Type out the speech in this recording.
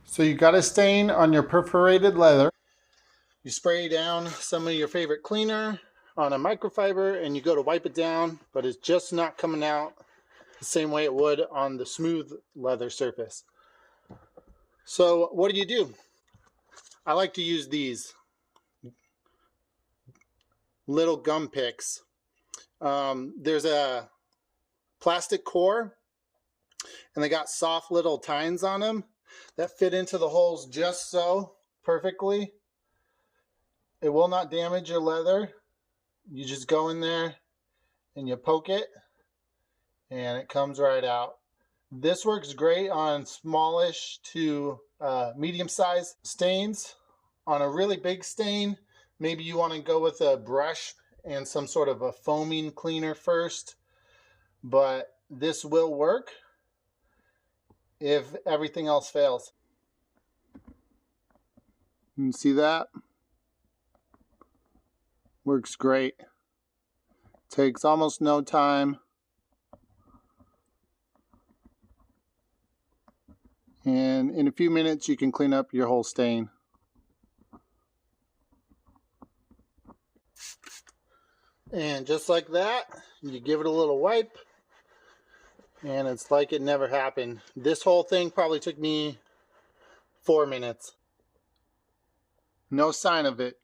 So you got a stain on your perforated leather. You spray down some of your favorite cleaner on a microfiber and you go to wipe it down, but it's just not coming out the same way it would on the smooth leather surface. So what do? I like to use these little gum picks. There's a plastic core and they got soft little tines on them that fit into the holes just so perfectly. It will not damage your leather. You just go in there and you poke it and it comes right out. This works great on smallish to medium-sized stains. On a really big stain, maybe you want to go with a brush and some sort of a foaming cleaner first, but this will work if everything else fails. You can see that? Works great. Takes almost no time. And in a few minutes you can clean up your whole stain. And just like that, you give it a little wipe and it's like it never happened. This whole thing probably took me 4 minutes. No sign of it.